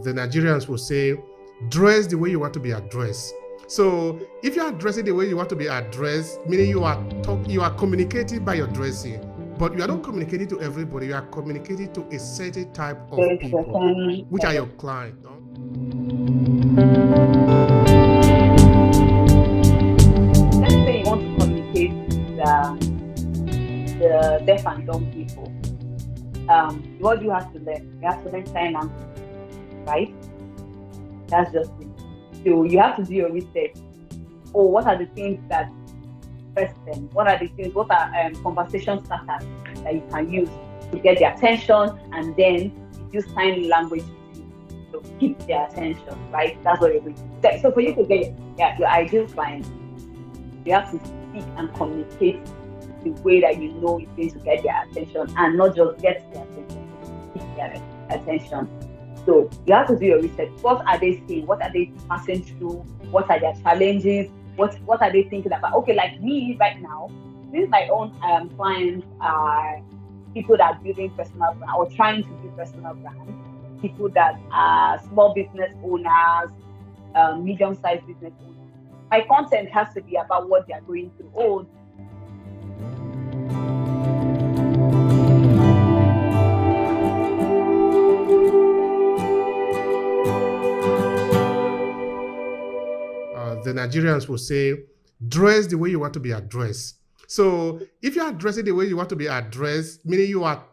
the Nigerians will say, dress the way you want to be addressed. So if you are dressing the way you want to be addressed, meaning you are communicating by your dressing, but you are not communicating to everybody. You are communicating to a certain type of people, which are your clients. No? Let's say you want to communicate with the deaf and dumb people. What do you have to learn? You have to learn sign language, right? That's just it. So you have to do your research. Oh, what are the things that first them? What are the things? What are conversation starters that you can use to get their attention, and then use sign language to keep their attention, right? That's what you're going to do. So for you to get your ideal client, you have to speak and communicate the way that you know you're going to get their attention, and not just get their attention, keep their attention. So you have to do your research. What are they saying? What are they passing through? What are their challenges? What are they thinking about? Okay, like me right now, since my own clients are people that are building personal brand or trying to build personal brand, people that are small business owners, medium-sized business owners. My content has to be about what they are going through. Oh, the Nigerians will say, dress the way you want to be addressed. So if you are dressing the way you want to be addressed, meaning you are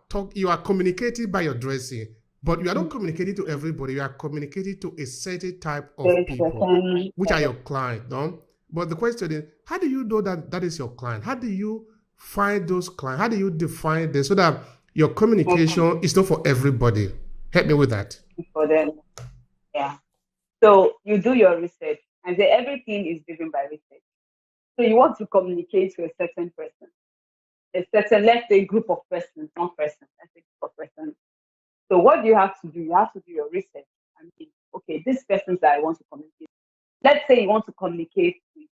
communicating by your dressing, but you are not communicating to everybody. You are communicating to a certain type of people, which are your clients. No? But the question is, how do you know that is your client? How do you find those clients? How do you define them so that your communication is not for everybody? Help me with that. For them, yeah. So you do your research, and say everything is driven by research. So you want to communicate to a certain person, let's say, group of persons, not persons, let's say group of persons. So what do you have to do? You have to do your research and think, okay, these persons that I want to communicate. Let's say you want to communicate with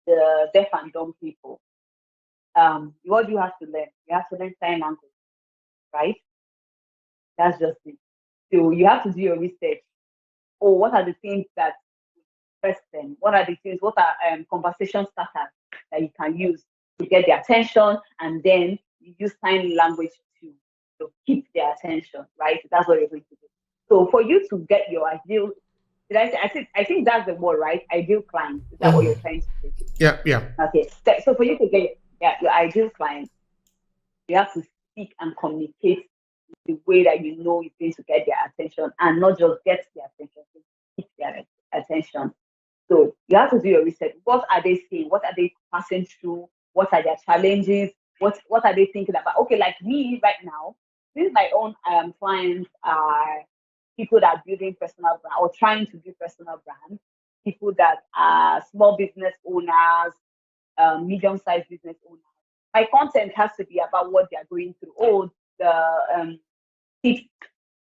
the deaf and dumb people. What do you have to learn? You have to learn sign language, right? That's just it. So you have to do your research. Oh, what are the things that first them? What are the things? What are conversation starters that you can use to get their attention, and then you use sign language to keep their attention, right? That's what you're going to do. So for you to get your ideal, I think that's the word, right? Ideal client. Is that what you're trying to say? Yeah. Okay. So for you to get your ideal client, you have to speak and communicate the way that you know you're going to get their attention, and not just get their attention, keep their attention. So you have to do your research. What are they saying? What are they passing through? What are their challenges? What are they thinking about? Okay, like me right now, since my own clients are people that are building personal brand or trying to build personal brand, people that are small business owners, medium-sized business owners. My content has to be about what they are going through. Oh, the tips.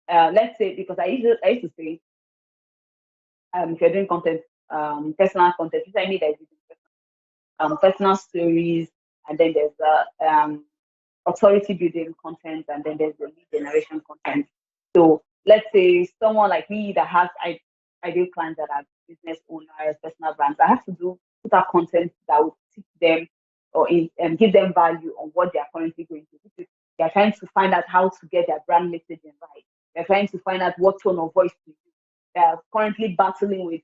Let's say, because I used to say, if you're doing content, personal content, which I mean that personal stories, and then there's the authority building content, and then there's the lead generation content. So let's say someone like me that has ideal clients that are business owners, personal brands, I have to put out content that will teach them or give them value on what they are currently going through. They're trying to find out how to get their brand messaging right. They're trying to find out what tone of voice to use. They're currently battling with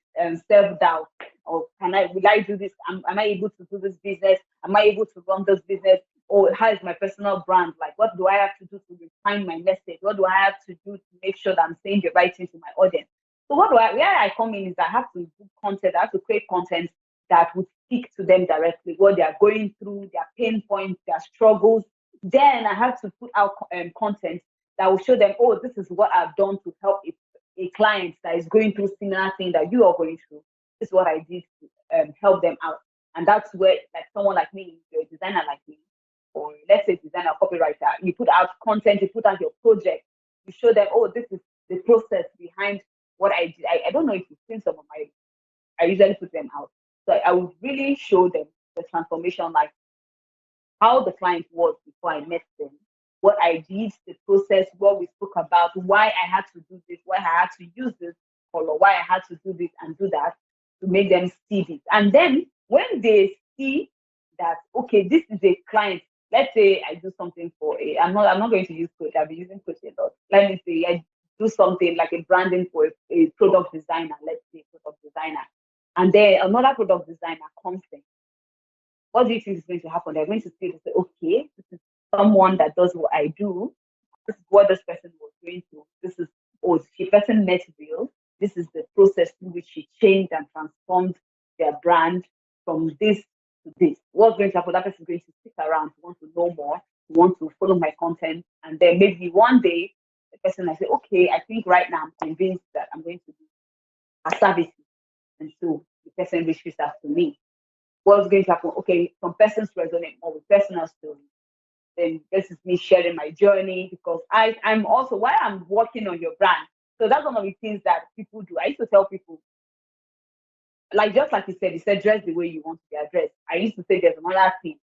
self-doubt. Or will I do this? Am I able to do this business? Am I able to run this business? Or how is my personal brand? Like, what do I have to do to refine my message? What do I have to do to make sure that I'm saying the right thing to my audience? So where I come in is I have to do content. I have to create content that would speak to them directly, what they are going through, their pain points, their struggles. Then I have to put out content that will show them, oh, this is what I've done to help a client that is going through similar thing that you are going through. This is what I did to help them out. And that's where, like someone like me, you're a designer like me, or let's say designer, copywriter, you put out content, you put out your project, you show them, oh, this is the process behind what I did. I don't know if you've seen some of I usually put them out. So I would really show them the transformation, like how the client was before I met them, what I did, the process, what we spoke about, why I had to do this why I had to use this color, why I had to do this and do that to make them see this. And then when they see that, okay, this is a client, let's say I do something for I'm not going to use Coach, I'll be using Coach a lot. Let me say I do something like a branding for a product designer, let's say product designer. And then another product designer comes in. What do you think is going to happen? They're going to see and say, okay, this is someone that does what I do. This is what this person was going through. This is, oh, the person met real. This is the process through which she changed and transformed their brand from this to this. What's going to happen? That person is going to stick around, to want to know more, to want to follow my content. And then maybe one day, the person I say, okay, I think right now I'm convinced that I'm going to do a service. And so the person reaches out to me. What's going to happen? Okay, some persons resonate more with personal stories. Then this is me sharing my journey, because I'm also, while I'm working on your brand. So that's one of the things that people do. I used to tell people, like, just like you said, dress the way you want to be addressed. I used to say there's another thing.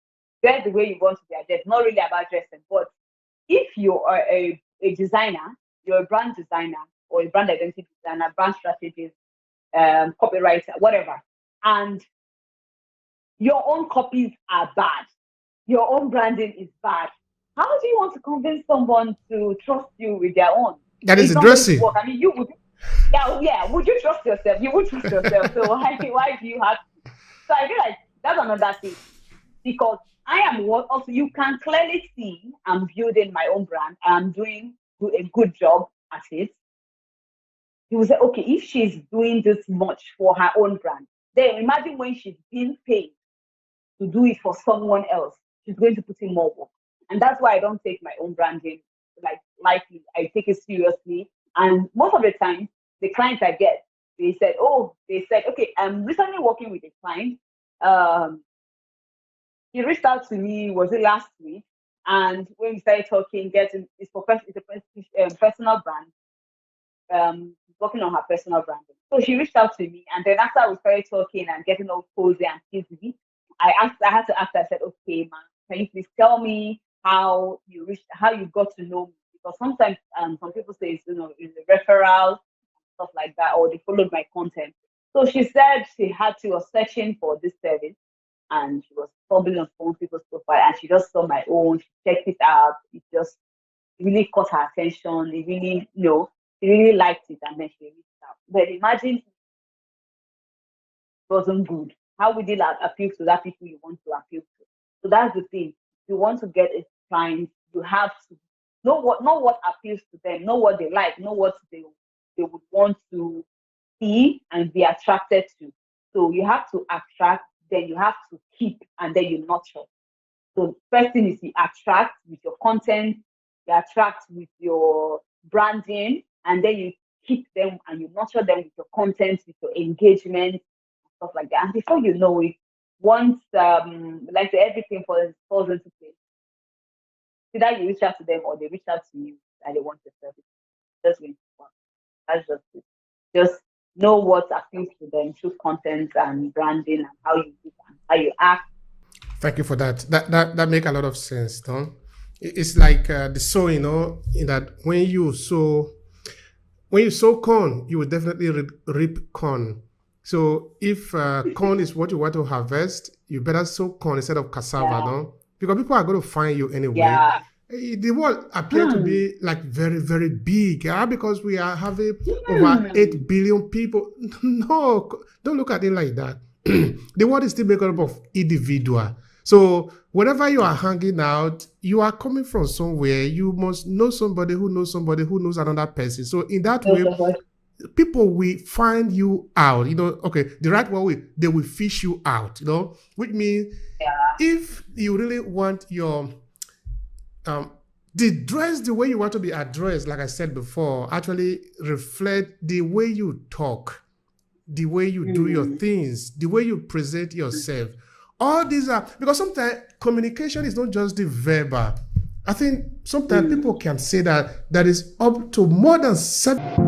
Dress the way you want to be addressed. Not really about dressing, but if you are a designer, you're a brand designer or a brand identity designer, brand strategist, copywriter, whatever, and your own copies are bad, your own branding is bad, how do you want to convince someone to trust you with their own? That is dressing. I mean, you would, yeah. Would you trust yourself? You would trust yourself. So why do you have to? So I feel like that's another thing, because I am what also you can clearly see I'm building my own brand. I'm doing a good job at it. You will say, okay, if she's doing this much for her own brand, then imagine when she's being paid to do it for someone else, she's going to put in more work. And that's why I don't take my own branding like lightly. I take it seriously. And most of the time, the clients I get, they said, okay, I'm recently working with a client. He reached out to me, was it last week? And when we started talking, it's a personal brand. Working on her personal branding. So she reached out to me, and then after we started talking and getting all cozy and easy, I had to ask her, I said, okay, man, can you please tell me how you got to know me? Because sometimes some people say it's a referral, stuff like that, or they followed my content. So she said she was searching for this service, and she was stumbling on some people's profile, and she just saw my own, she checked it out, it just really caught her attention, it really, she really liked it, and then she reached out. But imagine it wasn't good. How would it appeal to that people you want to appeal to? So that's the thing. You want to get a client, you have to know what appeals to them, know what they like, know what they would want to see and be attracted to. So you have to attract, then you have to keep, and then you nurture. So first thing is you attract with your content, you attract with your branding, and then you keep them and you nurture them with your content, with your engagement, and stuff like that. And before you know it, once like everything falls into place, either you reach out to them or they reach out to you and they want your service. That's going to work. That's just it. Just know what appeals to them through content and branding and how you do and how you act. Thank you for that. That make a lot of sense, no? It's like the sowing, in that when you sow corn, you will definitely reap corn. So if corn is what you want to harvest, you better sow corn instead of cassava, no? Because people are going to find you anyway. Yeah. The world appears to be like very, very big, because we are having over 8 billion people. No, don't look at it like that. The world is still made up of individual. So whenever you are hanging out, you are coming from somewhere. You must know somebody who knows another person. So in that way, people will find you out. Okay, the right way, they will fish you out. Which means if you really want your the way you want to be addressed, like I said before, actually reflect the way you talk, the way you do your things, the way you present yourself. All these are, because sometimes communication is not just the verbal. I think sometimes people can say that is up to more than 7